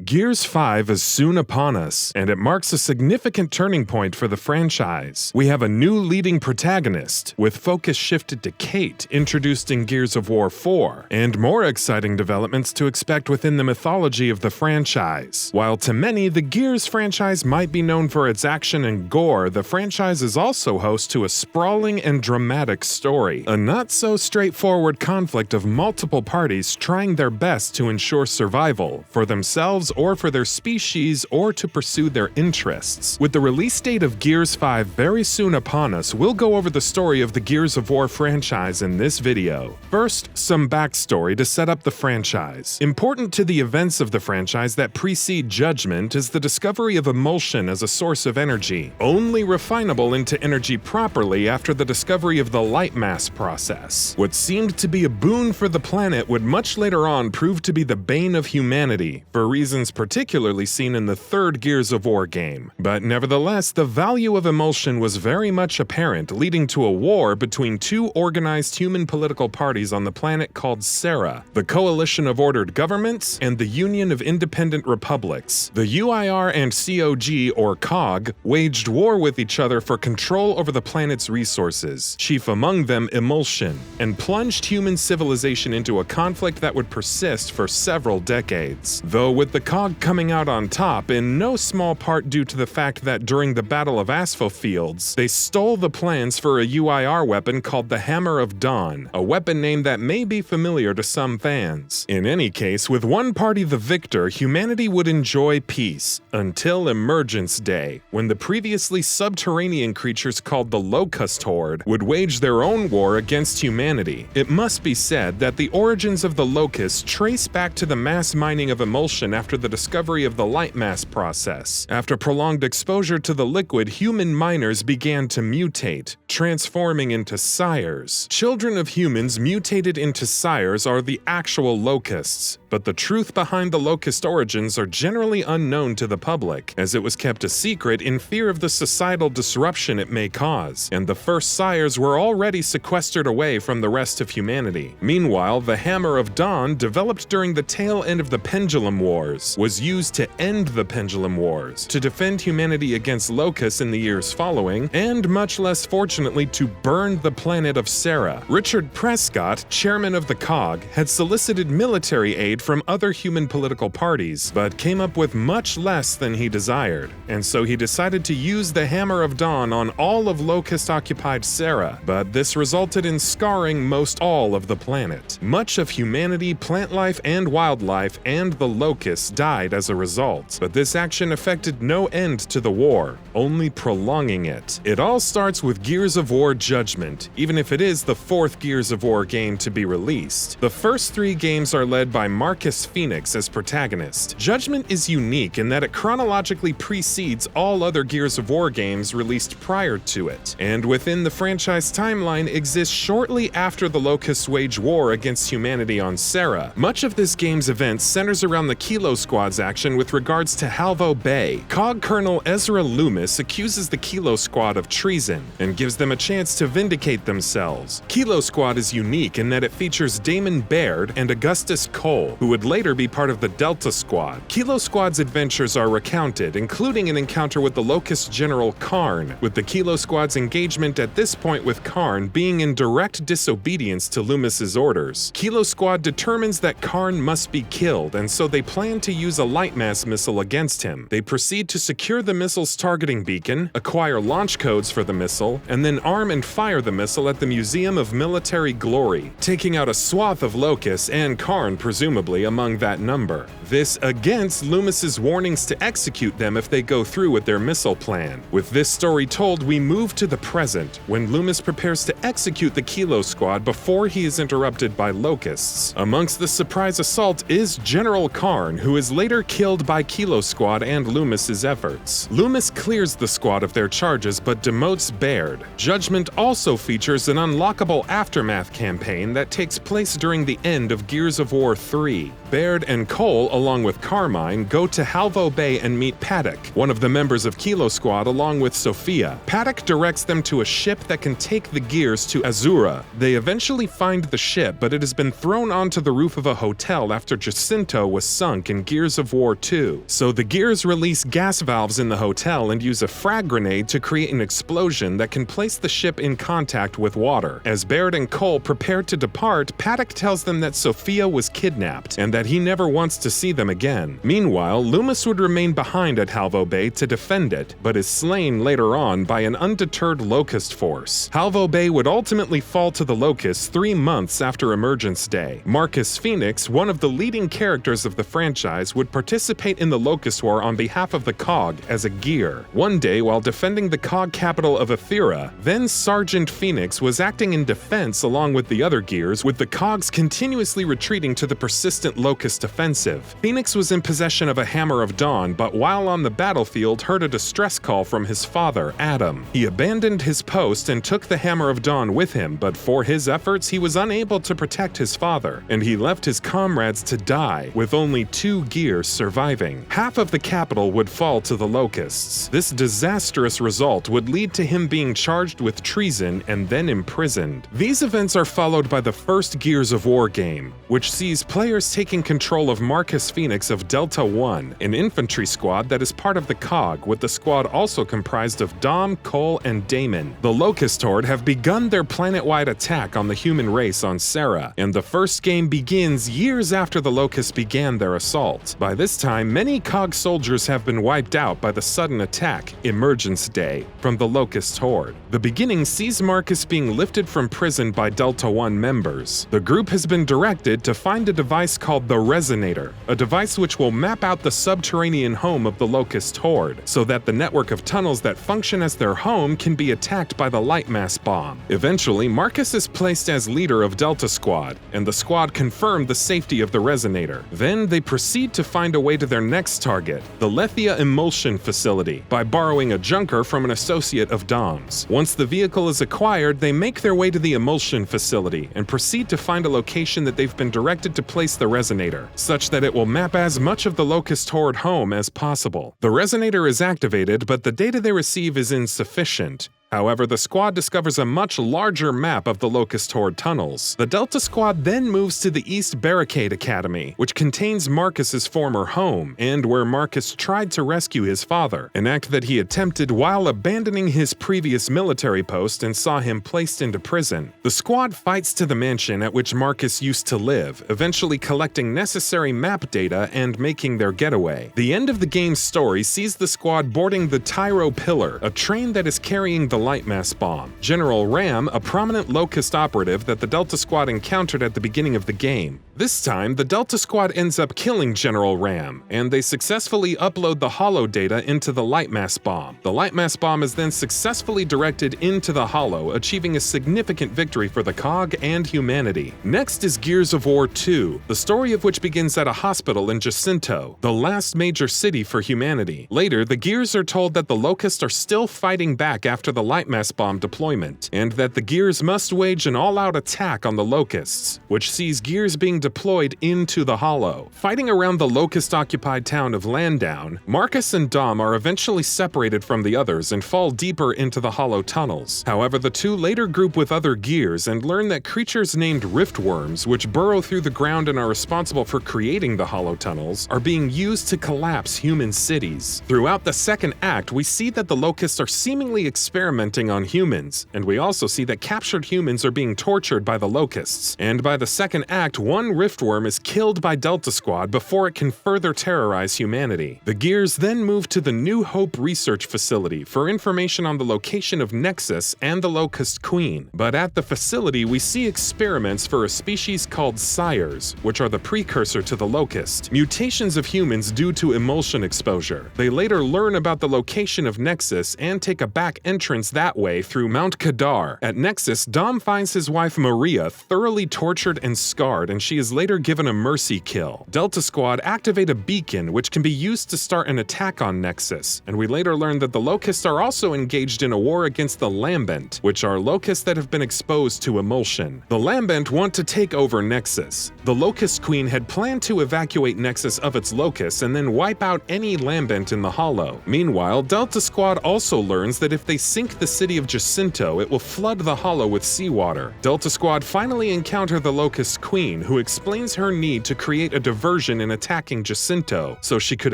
Gears 5 is soon upon us, and it marks a significant turning point for the franchise. We have a new leading protagonist, with focus shifted to Kait, introduced in Gears of War 4, and more exciting developments to expect within the mythology of the franchise. While to many, the Gears franchise might be known for its action and gore, the franchise is also host to a sprawling and dramatic story, a not-so-straightforward conflict of multiple parties trying their best to ensure survival, for themselves or for their species or to pursue their interests. With the release date of Gears 5 very soon upon us, we'll go over the story of the Gears of War franchise in this video. First, some backstory to set up the franchise. Important to the events of the franchise that precede Judgment is the discovery of emulsion as a source of energy, only refinable into energy properly after the discovery of the light mass process. What seemed to be a boon for the planet would much later on prove to be the bane of humanity, for reasons particularly seen in the third Gears of War game. But nevertheless, the value of emulsion was very much apparent, leading to a war between two organized human political parties on the planet called Sera, the Coalition of Ordered Governments and the Union of Independent Republics. The UIR and COG, or COG, waged war with each other for control over the planet's resources, chief among them emulsion, and plunged human civilization into a conflict that would persist for several decades. Though with the COG coming out on top, in no small part due to the fact that during the Battle of Aspho Fields, they stole the plans for a UIR weapon called the Hammer of Dawn, a weapon name that may be familiar to some fans. In any case, with one party the victor, humanity would enjoy peace, until Emergence Day, when the previously subterranean creatures called the Locust Horde would wage their own war against humanity. It must be said that the origins of the Locusts trace back to the mass mining of emulsion after the discovery of the light mass process. After prolonged exposure to the liquid, human miners began to mutate, transforming into sires. Children of humans mutated into sires are the actual locusts, but the truth behind the locust origins are generally unknown to the public, as it was kept a secret in fear of the societal disruption it may cause, and the first sires were already sequestered away from the rest of humanity. Meanwhile, the Hammer of Dawn, developed during the tail end of the Pendulum Wars, was used to end the Pendulum Wars, to defend humanity against locusts in the years following, and much less fortunately to burn the planet of Sera. Richard Prescott, chairman of the COG, had solicited military aid from other human political parties, but came up with much less than he desired, and so he decided to use the Hammer of Dawn on all of Locust-occupied Sera, but this resulted in scarring most all of the planet. Much of humanity, plant life and wildlife, and the locusts died as a result, but this action affected no end to the war, only prolonging it. It all starts with Gears of War Judgment, even if it is the fourth Gears of War game to be released. The first three games are led by Marcus Phoenix as protagonist. Judgment is unique in that it chronologically precedes all other Gears of War games released prior to it, and within the franchise timeline exists shortly after the Locusts wage war against humanity on Sera. Much of this game's event centers around the Kilo Squad's action with regards to Halvo Bay. COG Colonel Ezra Loomis accuses the Kilo Squad of treason and gives them a chance to vindicate themselves. Kilo Squad is unique in that it features Damon Baird and Augustus Cole, who would later be part of the Delta Squad. Kilo Squad's adventures are recounted, including an encounter with the Locust General Karn, with the Kilo Squad's engagement at this point with Karn being in direct disobedience to Loomis's orders. Kilo Squad determines that Karn must be killed, and so they plan to use a light mass missile against him. They proceed to secure the missile's targeting beacon, acquire launch codes for the missile, and then arm and fire the missile at the Museum of Military Glory, taking out a swath of locusts and Karn presumably among that number. This against Loomis's warnings to execute them if they go through with their missile plan. With this story told, we move to the present, when Loomis prepares to execute the Kilo Squad before he is interrupted by locusts. Amongst the surprise assault is General Karn, who is later killed by Kilo Squad and Loomis's efforts. Loomis clears the squad of their charges but demotes Baird. Judgment also features an unlockable aftermath campaign that takes place during the end of Gears of War 3. 3. Baird and Cole, along with Carmine, go to Halvo Bay and meet Paddock, one of the members of Kilo Squad, along with Sophia. Paddock directs them to a ship that can take the gears to Azura. They eventually find the ship, but it has been thrown onto the roof of a hotel after Jacinto was sunk in Gears of War 2. So the gears release gas valves in the hotel and use a frag grenade to create an explosion that can place the ship in contact with water. As Baird and Cole prepare to depart, Paddock tells them that Sophia was kidnapped and that he never wants to see them again. Meanwhile, Loomis would remain behind at Halvo Bay to defend it, but is slain later on by an undeterred Locust force. Halvo Bay would ultimately fall to the Locusts 3 months after Emergence Day. Marcus Phoenix, one of the leading characters of the franchise, would participate in the Locust War on behalf of the COG as a gear. One day, while defending the COG capital of Ethera, then Sergeant Phoenix was acting in defense along with the other gears, with the COGs continuously retreating to the persistent Locust offensive. Phoenix was in possession of a Hammer of Dawn, but while on the battlefield heard a distress call from his father, Adam. He abandoned his post and took the Hammer of Dawn with him, but for his efforts he was unable to protect his father, and he left his comrades to die, with only 2 gears surviving. Half of the capital would fall to the Locusts. This disastrous result would lead to him being charged with treason and then imprisoned. These events are followed by the first Gears of War game, which sees players taking control of Marcus Phoenix of Delta 1, an infantry squad that is part of the COG, with the squad also comprised of Dom, Cole, and Damon. The Locust Horde have begun their planet-wide attack on the human race on Serra, and the first game begins years after the Locusts began their assault. By this time, many COG soldiers have been wiped out by the sudden attack, Emergence Day, from the Locust Horde. The beginning sees Marcus being lifted from prison by Delta 1 members. The group has been directed to find a device called the Resonator, a device which will map out the subterranean home of the Locust Horde, so that the network of tunnels that function as their home can be attacked by the Lightmass bomb. Eventually, Marcus is placed as leader of Delta Squad, and the squad confirmed the safety of the Resonator. Then they proceed to find a way to their next target, the Lethia Emulsion Facility, by borrowing a junker from an associate of Dom's. Once the vehicle is acquired, they make their way to the Emulsion Facility and proceed to find a location that they've been directed to place the Resonator, such that it will map as much of the Locust Horde home as possible. The Resonator is activated, but the data they receive is insufficient. However, the squad discovers a much larger map of the Locust Horde tunnels. The Delta Squad then moves to the East Barricade Academy, which contains Marcus's former home, and where Marcus tried to rescue his father, an act that he attempted while abandoning his previous military post and saw him placed into prison. The squad fights to the mansion at which Marcus used to live, eventually collecting necessary map data and making their getaway. The end of the game's story sees the squad boarding the Tyro Pillar, a train that is carrying the Lightmass bomb. General Ram, a prominent Locust operative that the Delta Squad encountered at the beginning of the game. This time, the Delta Squad ends up killing General Ram, and they successfully upload the holo data into the Lightmass bomb. The Lightmass bomb is then successfully directed into the holo, achieving a significant victory for the COG and humanity. Next is Gears of War 2, the story of which begins at a hospital in Jacinto, the last major city for humanity. Later, the Gears are told that the Locusts are still fighting back after the Lightmass bomb deployment, and that the Gears must wage an all-out attack on the Locusts, which sees Gears being deployed into the holo. Fighting around the Locust-occupied town of Landown, Marcus and Dom are eventually separated from the others and fall deeper into the holo tunnels. However, the two later group with other Gears and learn that creatures named riftworms, which burrow through the ground and are responsible for creating the holo tunnels, are being used to collapse human cities. Throughout the second act, we see that the Locusts are seemingly experimenting on humans, and we also see that captured humans are being tortured by the Locusts. And by the second act, one riftworm is killed by Delta Squad before it can further terrorize humanity. The Gears then move to the New Hope Research Facility for information on the location of Nexus and the Locust Queen. But at the facility, we see experiments for a species called Sires, which are the precursor to the Locust, mutations of humans due to emulsion exposure. They later learn about the location of Nexus and take a back entrance towards that way through Mount Kadar. At Nexus, Dom finds his wife Maria thoroughly tortured and scarred, and she is later given a mercy kill. Delta Squad activate a beacon which can be used to start an attack on Nexus, and we later learn that the Locusts are also engaged in a war against the Lambent, which are locusts that have been exposed to emulsion. The Lambent want to take over Nexus. The Locust Queen had planned to evacuate Nexus of its locusts and then wipe out any Lambent in the Hollow. Meanwhile, Delta Squad also learns that if they sink the city of Jacinto, it will flood the Hollow with seawater. Delta Squad finally encounter the Locust Queen, who explains her need to create a diversion in attacking Jacinto so she could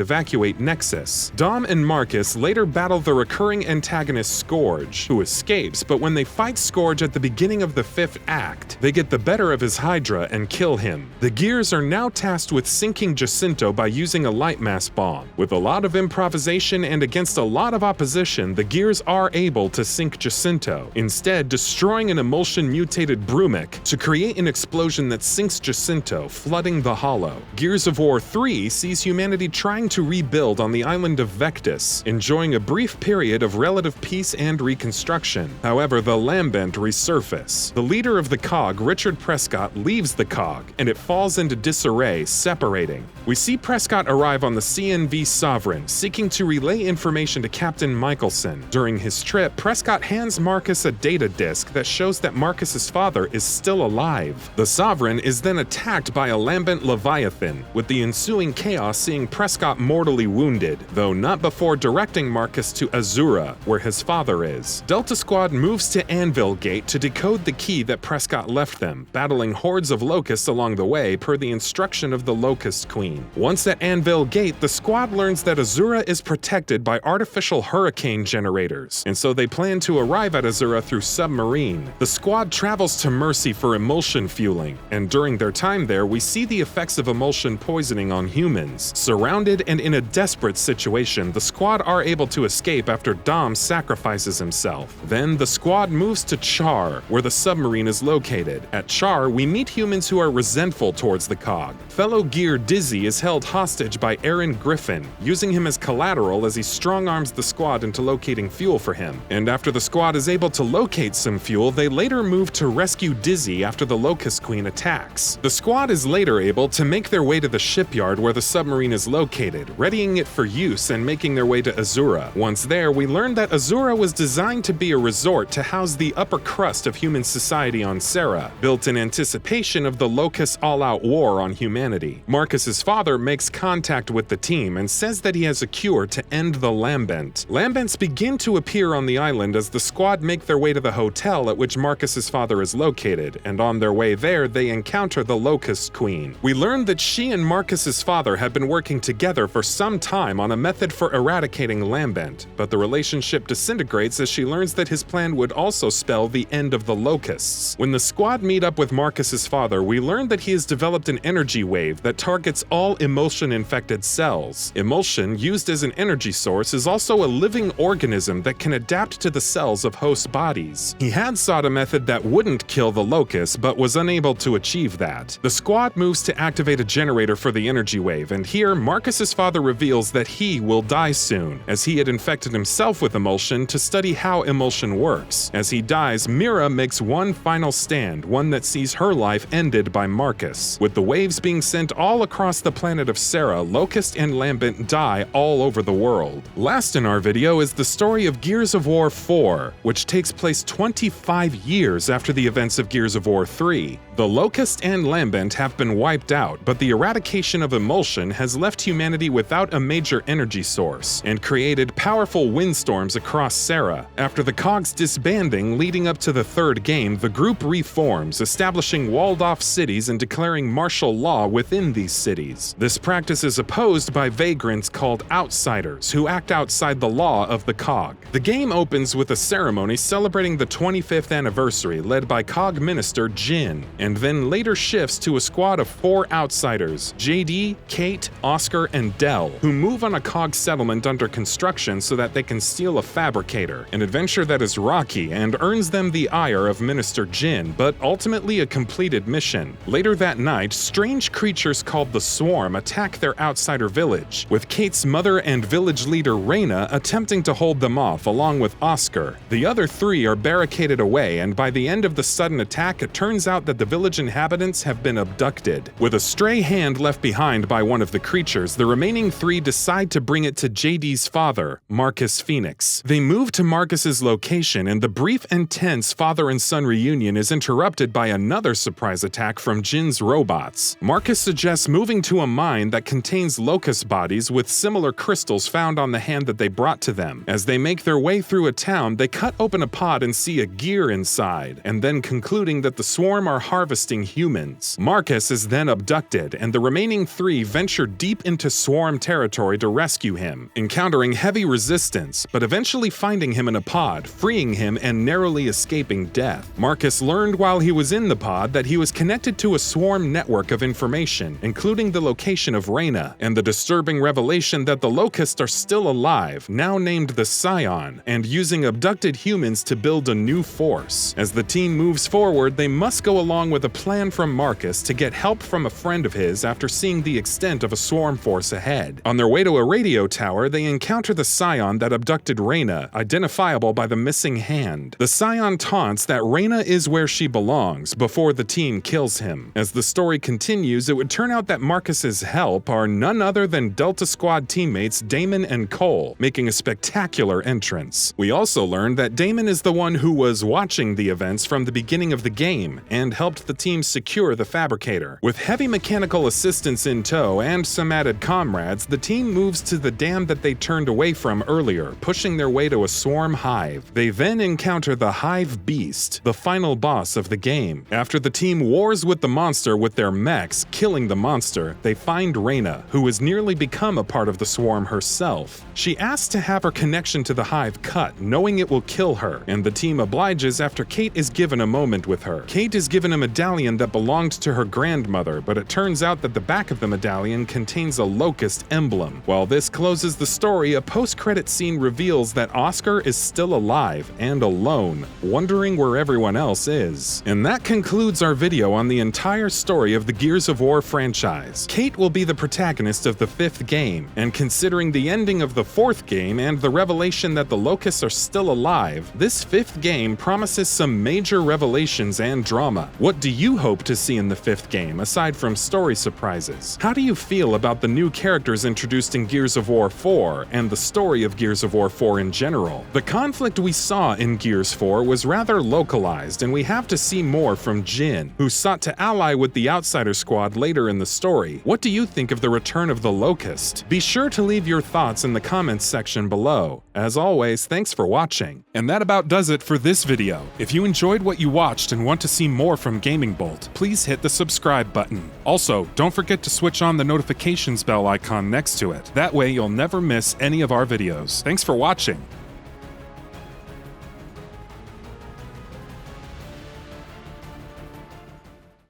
evacuate Nexus. Dom and Marcus later battle the recurring antagonist Scourge, who escapes, but when they fight Scourge at the beginning of the 5th act, they get the better of his Hydra and kill him. The Gears are now tasked with sinking Jacinto by using a light mass bomb. With a lot of improvisation and against a lot of opposition, the Gears are able to sink Jacinto, instead destroying an emulsion-mutated Brumic to create an explosion that sinks Jacinto, flooding the Hollow. Gears of War 3 sees humanity trying to rebuild on the island of Vectis, enjoying a brief period of relative peace and reconstruction. However, the Lambent resurface. The leader of the COG, Richard Prescott, leaves the COG, and it falls into disarray, separating. We see Prescott arrive on the CNV Sovereign, seeking to relay information to Captain Michelson. During his trip, Prescott hands Marcus a data disk that shows that Marcus's father is still alive. The Sovereign is then attacked by a Lambent Leviathan, with the ensuing chaos seeing Prescott mortally wounded, though not before directing Marcus to Azura, where his father is. Delta Squad moves to Anvil Gate to decode the key that Prescott left them, battling hordes of locusts along the way per the instruction of the Locust Queen. Once at Anvil Gate, the squad learns that Azura is protected by artificial hurricane generators, and so they plan to arrive at Azura through submarine. The squad travels to Mercy for emulsion fueling, and during their time there, we see the effects of emulsion poisoning on humans. Surrounded and in a desperate situation, the squad are able to escape after Dom sacrifices himself. Then the squad moves to Char, where the submarine is located. At Char, we meet humans who are resentful towards the COG. Fellow Gear Dizzy is held hostage by Aaron Griffin, using him as collateral as he strong-arms the squad into locating fuel for him. And after the squad is able to locate some fuel, they later move to rescue Dizzy after the Locust Queen attacks. The squad is later able to make their way to the shipyard where the submarine is located, readying it for use and making their way to Azura. Once there, we learn that Azura was designed to be a resort to house the upper crust of human society on Serra, built in anticipation of the Locust all-out war on humanity. Marcus's father makes contact with the team and says that he has a cure to end the Lambent. Lambents begin to appear on the island as the squad make their way to the hotel at which Marcus's father is located, and on their way there, they encounter the Locust Queen. We learn that she and Marcus's father had been working together for some time on a method for eradicating Lambent, but the relationship disintegrates as she learns that his plan would also spell the end of the Locusts. When the squad meet up with Marcus's father, we learn that he has developed an energy wave that targets all emulsion-infected cells. Emulsion, used as an energy source, is also a living organism that can adapt to the cells of host bodies. He had sought a method that wouldn't kill the Locusts, but was unable to achieve that. The squad moves to activate a generator for the energy wave, and here, Marcus's father reveals that he will die soon, as he had infected himself with emulsion to study how emulsion works. As he dies, Mira makes one final stand, one that sees her life ended by Marcus. With the waves being sent all across the planet of Serra, Locust and Lambent die all over the world. Last in our video is the story of Gears of War 4, which takes place 25 years after the events of Gears of War 3. The Locust and Lambent have been wiped out, but the eradication of emulsion has left humanity without a major energy source, and created powerful windstorms across Serra. After the COG's disbanding leading up to the third game, the group reforms, establishing walled-off cities and declaring martial law within these cities. This practice is opposed by vagrants called outsiders, who act outside the law of the COG. The game opens with a ceremony celebrating the 25th anniversary led by COG Minister Jin, and then later shifts to a squad of 4 outsiders: JD, Kait, Oscar, and Dell, who move on a cog settlement under construction so that they can steal a fabricator, an adventure that is rocky and earns them the ire of Minister Jin, but ultimately a completed mission. Later that night, strange creatures called the Swarm attack their outsider village, with Kait's mother and village leader Reina attempting to hold them off along with Oscar. The other 3 are barricaded away, and by the end of the sudden attack, it turns out that the village inhabitants have been abducted. With a stray hand left behind by one of the creatures, the remaining 3 decide to bring it to JD's father, Marcus Phoenix. They move to Marcus's location, and the brief and tense father and son reunion is interrupted by another surprise attack from Jin's robots. Marcus suggests moving to a mine that contains locust bodies with similar crystals found on the hand that they brought to them. As they make their way through a town, they cut open a pod and see a gear inside, and then concluding that the Swarm are harvesting humans. Marcus is then abducted, and the remaining 3 venture deep into Swarm territory to rescue him, encountering heavy resistance, but eventually finding him in a pod, freeing him and narrowly escaping death. Marcus learned while he was in the pod that he was connected to a Swarm network of information, including the location of Reina, and the disturbing revelation that the Locusts are still alive, now named the Scion, and using abducted humans to build a new force. As the team moves forward, they must go along with a plan from Marcus to get help from a friend of his after seeing the extent of a Swarm force ahead. On their way to a radio tower, they encounter the Scion that abducted Reina, identifiable by the missing hand. The Scion taunts that Reina is where she belongs before the team kills him. As the story continues, it would turn out that Marcus's help are none other than Delta Squad teammates Damon and Cole, making a spectacular entrance. We also learned that Damon is the one who was watching the events from the beginning of the game and helped the team secure the fabricator. With heavy mechanical assistance in tow and some added comrades, the team moves to the dam that they turned away from earlier, pushing their way to a Swarm hive. They then encounter the Hive Beast, the final boss of the game. After the team wars with the monster with their mechs, killing the monster, they find Reina, who has nearly become a part of the Swarm herself. She asks to have her connection to the hive cut, knowing it will kill her, and the team obliges after Kait is given a moment with her. Kait is given a medallion that belonged to her grandmother, but it turns out that the back of the medallion contains a locust emblem. While this closes the story, a post-credit scene reveals that Oscar is still alive and alone, wondering where everyone else is. And that concludes our video on the entire story of the Gears of War franchise. Kait will be the protagonist of the 5th game, and considering the ending of the 4th game and the revelation that the Locusts are still alive, this 5th game promises some major revelations and drama. What do you hope to see in the 5th game, aside from story surprises? How do you feel about the new characters introduced in Gears of War 4 and the story of Gears of War 4 in general? The conflict we saw in Gears 4 was rather localized, and we have to see more from Jin, who sought to ally with the Outsider Squad later in the story. What do you think of the return of the Locust? Be sure to leave your thoughts in the comments section below. As always, thanks for watching. And that about does it for this video. If you enjoyed what you watched and want to see more from GamingBolt, please hit the subscribe button. Also, don't forget to switch on the notifications bell icon next to it. That way you'll never miss any of our videos. Thanks for watching.